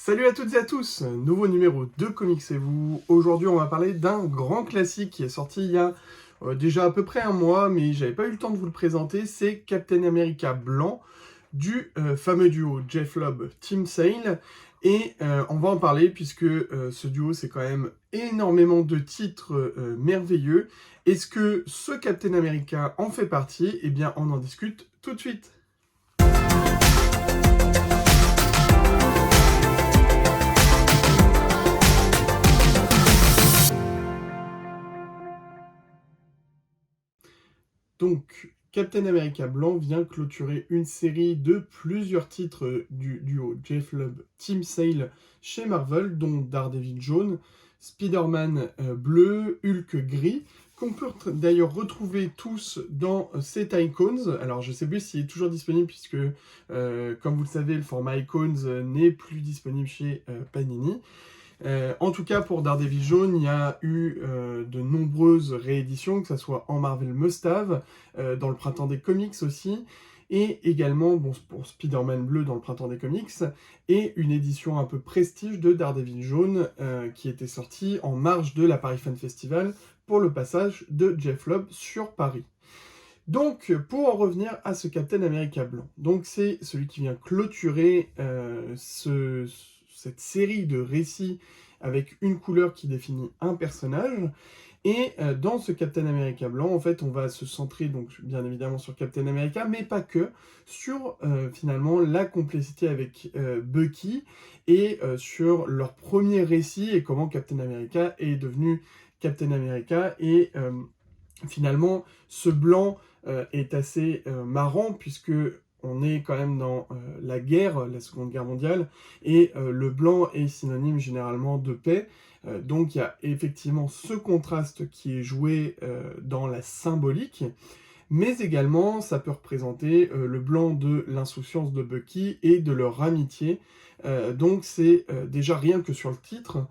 Salut à toutes et à tous, nouveau numéro de Comics et vous. Aujourd'hui on va parler d'un grand classique qui est sorti il y a déjà à peu près un mois, mais j'avais pas eu le temps de vous le présenter, c'est Captain America Blanc du fameux duo Jeff Lobb, Tim Sale. Et on va en parler puisque ce duo c'est quand même énormément de titres merveilleux. Est-ce que ce Captain America en fait partie? Eh bien on en discute tout de suite. Donc, Captain America Blanc vient clôturer une série de plusieurs titres du duo Jeff Lobb, Tim Sale chez Marvel, dont Daredevil jaune, Spider-Man bleu, Hulk gris, qu'on peut d'ailleurs retrouver tous dans cet Icons. Alors, je ne sais plus s'il est toujours disponible, puisque, comme vous le savez, le format Icons n'est plus disponible chez Panini. En tout cas, pour Daredevil jaune, il y a eu de nombreuses rééditions, que ce soit en Marvel Must-Have, dans le Printemps des Comics aussi, et également bon, pour Spider-Man bleu dans le Printemps des Comics, et une édition un peu prestige de Daredevil jaune qui était sortie en marge de la Paris Fan Festival pour le passage de Jeff Lobb sur Paris. Donc, pour en revenir à ce Captain America blanc, donc c'est celui qui vient clôturer cette série de récits avec une couleur qui définit un personnage. Et dans ce Captain America blanc, en fait, on va se centrer donc bien évidemment sur Captain America, mais pas que, sur finalement la complicité avec Bucky et sur leur premier récit et comment Captain America est devenu Captain America. Et finalement, ce blanc est assez marrant puisque on est quand même dans la guerre, la Seconde Guerre mondiale, et le blanc est synonyme généralement de paix. Donc il y a effectivement ce contraste qui est joué dans la symbolique, mais également ça peut représenter le blanc de l'insouciance de Bucky et de leur amitié. Donc c'est déjà rien que sur le titre,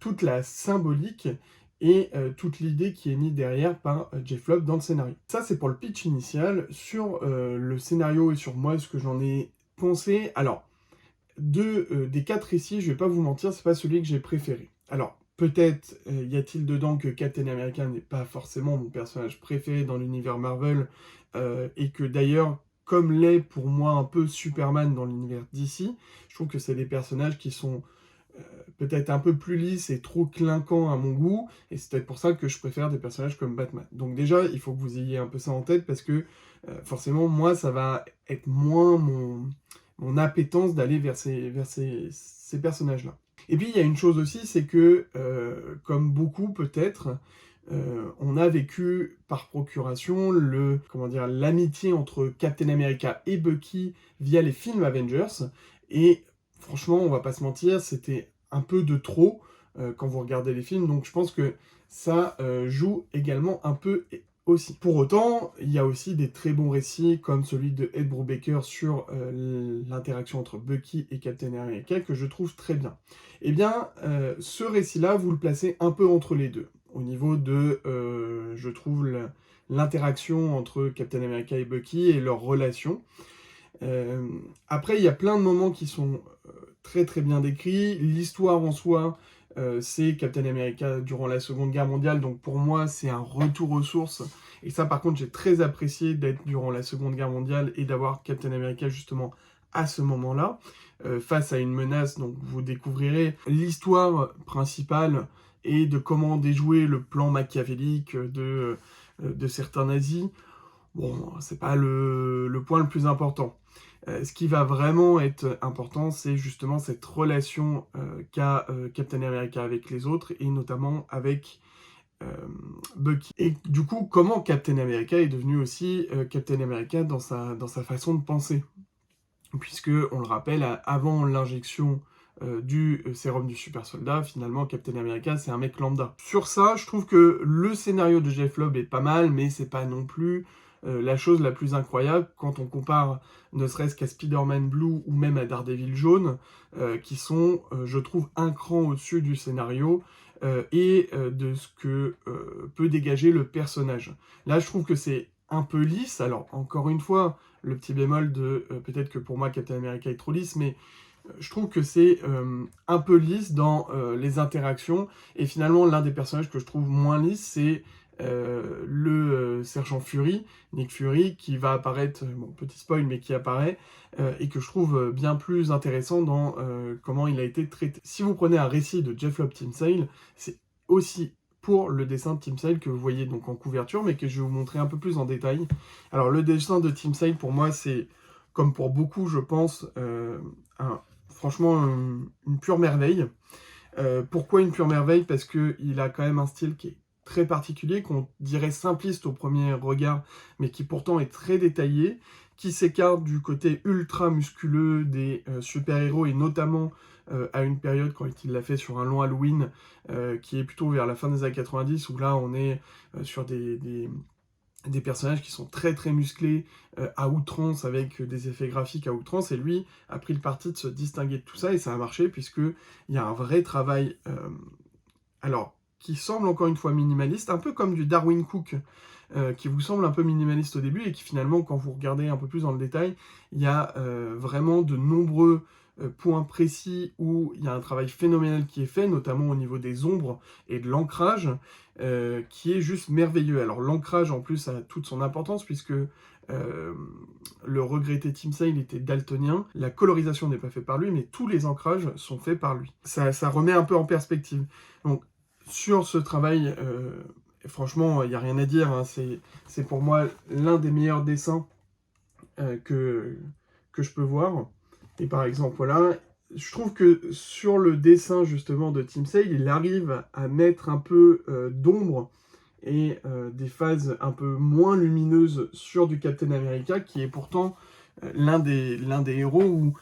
toute la symbolique et toute l'idée qui est mise derrière par Jeff Lobb dans le scénario. Ça, c'est pour le pitch initial. Sur le scénario et sur moi, ce que j'en ai pensé. Alors, des 4 récits, je vais pas vous mentir, c'est pas celui que j'ai préféré. Alors, peut-être y a-t-il dedans que Captain America n'est pas forcément mon personnage préféré dans l'univers Marvel, et que d'ailleurs, comme l'est pour moi un peu Superman dans l'univers DC, je trouve que c'est des personnages qui sont peut-être un peu plus lisse et trop clinquant à mon goût, et c'est peut-être pour ça que je préfère des personnages comme Batman. Donc déjà, il faut que vous ayez un peu ça en tête, parce que forcément, moi, ça va être moins mon appétence d'aller vers ces personnages-là. Et puis, il y a une chose aussi, c'est que, comme beaucoup peut-être, on a vécu par procuration l'amitié entre Captain America et Bucky via les films Avengers, et franchement, on va pas se mentir, c'était un peu de trop quand vous regardez les films, donc je pense que ça joue également un peu aussi. Pour autant, il y a aussi des très bons récits, comme celui de Ed Brubaker sur l'interaction entre Bucky et Captain America, que je trouve très bien. Eh bien, ce récit-là, vous le placez un peu entre les deux, au niveau de, je trouve, l'interaction entre Captain America et Bucky et leur relation. Après, il y a plein de moments qui sont très très bien décrits. L'histoire en soi, c'est Captain America durant la Seconde Guerre mondiale, donc pour moi, c'est un retour aux sources. Et ça, par contre, j'ai très apprécié d'être durant la Seconde Guerre mondiale et d'avoir Captain America justement à ce moment-là, face à une menace. Donc vous découvrirez l'histoire principale et de comment déjouer le plan machiavélique de certains nazis. Bon, c'est pas le point le plus important. Ce qui va vraiment être important, c'est justement cette relation qu'a Captain America avec les autres, et notamment avec Bucky. Et du coup, comment Captain America est devenu aussi Captain America dans sa façon de penser. Puisque, on le rappelle, avant l'injection du sérum du super soldat, finalement, Captain America, c'est un mec lambda. Sur ça, je trouve que le scénario de Jeff Lobb est pas mal, mais c'est pas non plus la chose la plus incroyable quand on compare ne serait-ce qu'à Spider-Man Blue ou même à Daredevil jaune, qui sont, je trouve, un cran au-dessus du scénario et de ce que peut dégager le personnage. Là, je trouve que c'est un peu lisse. Alors, encore une fois, le petit bémol de peut-être que pour moi Captain America est trop lisse, mais je trouve que c'est un peu lisse dans les interactions, et finalement l'un des personnages que je trouve moins lisse, c'est le sergent Fury, Nick Fury, qui va apparaître, bon petit spoil, mais qui apparaît, et que je trouve bien plus intéressant dans comment il a été traité. Si vous prenez un récit de Jeff Loeb Team Sale, c'est aussi pour le dessin de Team Sale que vous voyez donc en couverture, mais que je vais vous montrer un peu plus en détail. Alors le dessin de Team Sale, pour moi, c'est, comme pour beaucoup, je pense, franchement, une pure merveille. Pourquoi une pure merveille? Parce qu'il a quand même un style qui est très particulier, qu'on dirait simpliste au premier regard, mais qui pourtant est très détaillé, qui s'écarte du côté ultra musculeux des super-héros, et notamment à une période quand il l'a fait sur un long Halloween, qui est plutôt vers la fin des années 90, où là on est sur des personnages qui sont très très musclés, à outrance, avec des effets graphiques à outrance, et lui a pris le parti de se distinguer de tout ça, et ça a marché, puisqu'il y a un vrai travail, alors, qui semble encore une fois minimaliste, un peu comme du Darwin Cook, qui vous semble un peu minimaliste au début, et qui finalement, quand vous regardez un peu plus dans le détail, il y a vraiment de nombreux points précis où il y a un travail phénoménal qui est fait, notamment au niveau des ombres et de l'ancrage, qui est juste merveilleux. Alors l'ancrage en plus a toute son importance, puisque le regretté Tim Sale était daltonien, la colorisation n'est pas faite par lui, mais tous les ancrages sont faits par lui. Ça remet un peu en perspective. Donc sur ce travail, franchement, il n'y a rien à dire, hein. C'est pour moi l'un des meilleurs dessins que je peux voir. Et par exemple, voilà, je trouve que sur le dessin justement de Tim Sale, il arrive à mettre un peu d'ombre et des phases un peu moins lumineuses sur du Captain America, qui est pourtant l'un des héros où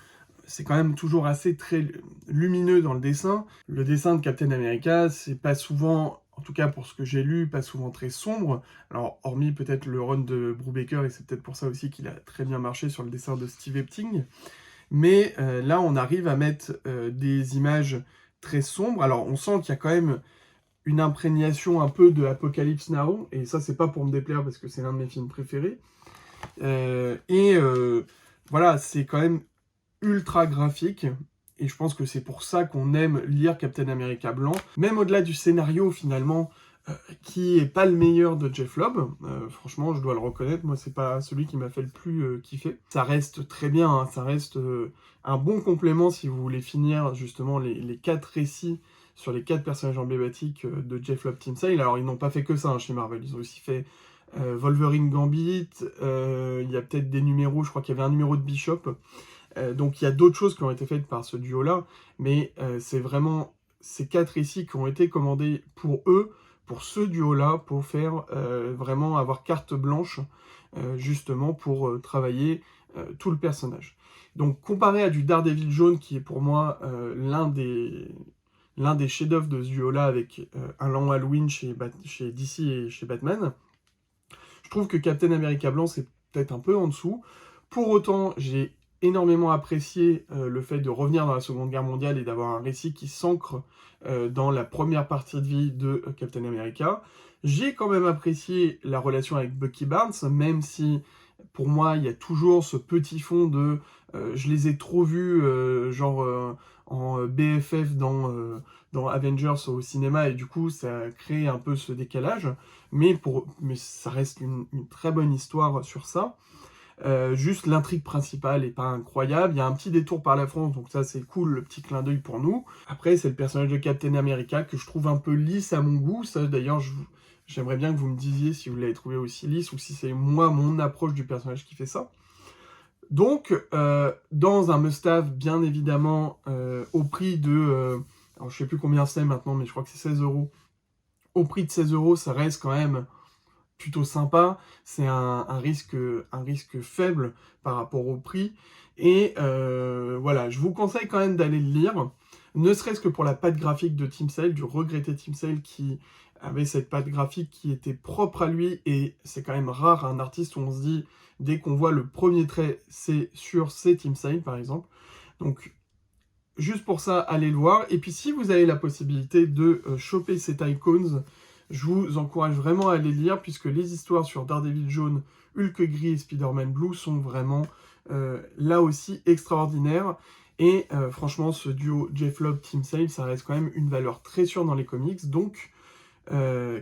c'est quand même toujours assez très lumineux dans le dessin. Le dessin de Captain America, c'est pas souvent, en tout cas pour ce que j'ai lu, pas souvent très sombre. Alors, hormis peut-être le run de Brubaker, et c'est peut-être pour ça aussi qu'il a très bien marché sur le dessin de Steve Epting. Mais là, on arrive à mettre des images très sombres. Alors, on sent qu'il y a quand même une imprégnation un peu de Apocalypse Now, et ça, c'est pas pour me déplaire, parce que c'est l'un de mes films préférés. Voilà, c'est quand même ultra graphique, et je pense que c'est pour ça qu'on aime lire Captain America blanc, même au-delà du scénario finalement, qui est pas le meilleur de Jeff Loeb, franchement je dois le reconnaître, moi c'est pas celui qui m'a fait le plus kiffer. Ça reste très bien, hein, ça reste un bon complément si vous voulez finir justement les 4 récits sur les 4 personnages emblématiques de Jeff Loeb Team Sale. Alors ils n'ont pas fait que ça, hein, chez Marvel, ils ont aussi fait Wolverine Gambit, il y a peut-être des numéros, je crois qu'il y avait un numéro de Bishop. Donc il y a d'autres choses qui ont été faites par ce duo-là, mais c'est vraiment ces 4 récits qui ont été commandés pour eux, pour ce duo-là, pour faire vraiment avoir carte blanche, justement pour travailler tout le personnage. Donc comparé à du Daredevil jaune, qui est pour moi l'un des chefs-d'œuvre de ce duo-là, avec un long Halloween chez DC et chez Batman, je trouve que Captain America blanc, c'est peut-être un peu en dessous. Pour autant, j'ai énormément apprécié le fait de revenir dans la Seconde Guerre mondiale et d'avoir un récit qui s'ancre dans la première partie de vie de Captain America. J'ai quand même apprécié la relation avec Bucky Barnes, même si pour moi il y a toujours ce petit fond de je les ai trop vus en BFF dans Avengers au cinéma, et du coup ça crée un peu ce décalage, mais ça reste une très bonne histoire sur ça. Juste l'intrigue principale est pas incroyable, il y a un petit détour par la France, donc ça c'est cool, le petit clin d'œil pour nous. Après c'est le personnage de Captain America que je trouve un peu lisse à mon goût, ça d'ailleurs j'aimerais bien que vous me disiez si vous l'avez trouvé aussi lisse, ou si c'est moi, mon approche du personnage qui fait ça. Donc, dans un must-have, bien évidemment, au prix de... alors je sais plus combien c'est maintenant, mais je crois que c'est 16 €. Au prix de 16 €, ça reste quand même plutôt sympa, c'est un risque faible par rapport au prix, et voilà, je vous conseille quand même d'aller le lire, ne serait-ce que pour la patte graphique de Tim Sale, du regretté Tim Sale, qui avait cette patte graphique qui était propre à lui, et c'est quand même rare un artiste où on se dit, dès qu'on voit le premier trait, c'est Tim Sale par exemple. Donc juste pour ça, allez le voir, et puis si vous avez la possibilité de choper ces Tycoons, je vous encourage vraiment à les lire, puisque les histoires sur Daredevil jaune, Hulk gris et Spider-Man blue sont vraiment là aussi extraordinaires. Et franchement, ce duo Jeff Loeb, Tim Sale, ça reste quand même une valeur très sûre dans les comics. Donc,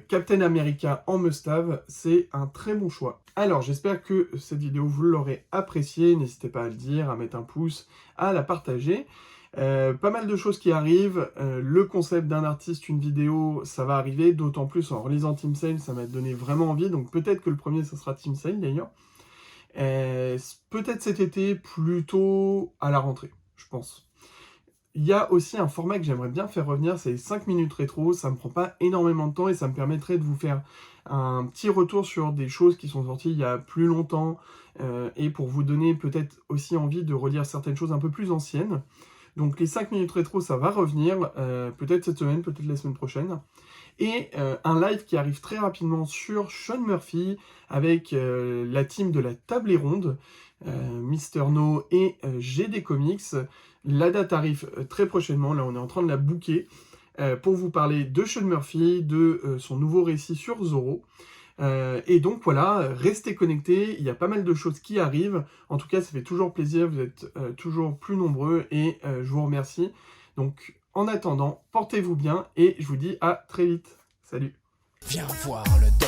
Captain America en must-have, c'est un très bon choix. Alors, j'espère que cette vidéo, vous l'aurez appréciée. N'hésitez pas à le dire, à mettre un pouce, à la partager. Pas mal de choses qui arrivent. Le concept d'un artiste, une vidéo, ça va arriver. D'autant plus en relisant Tim Sale, ça m'a donné vraiment envie. Donc peut-être que le premier, ce sera Tim Sale d'ailleurs. Peut-être cet été, plutôt à la rentrée, je pense. Il y a aussi un format que j'aimerais bien faire revenir, c'est les 5 minutes rétro. Ça me prend pas énormément de temps et ça me permettrait de vous faire un petit retour sur des choses qui sont sorties il y a plus longtemps et pour vous donner peut-être aussi envie de relire certaines choses un peu plus anciennes. Donc les 5 minutes rétro, ça va revenir, peut-être cette semaine, peut-être la semaine prochaine. Et un live qui arrive très rapidement sur Sean Murphy avec la team de la table est ronde, Mister No et GD Comics. La date arrive très prochainement, là on est en train de la booker, pour vous parler de Sean Murphy, de son nouveau récit sur Zorro. Et donc voilà, restez connectés, il y a pas mal de choses qui arrivent. En tout cas, ça fait toujours plaisir, vous êtes toujours plus nombreux et je vous remercie. Donc en attendant, portez-vous bien et je vous dis à très vite. Salut. Viens voir le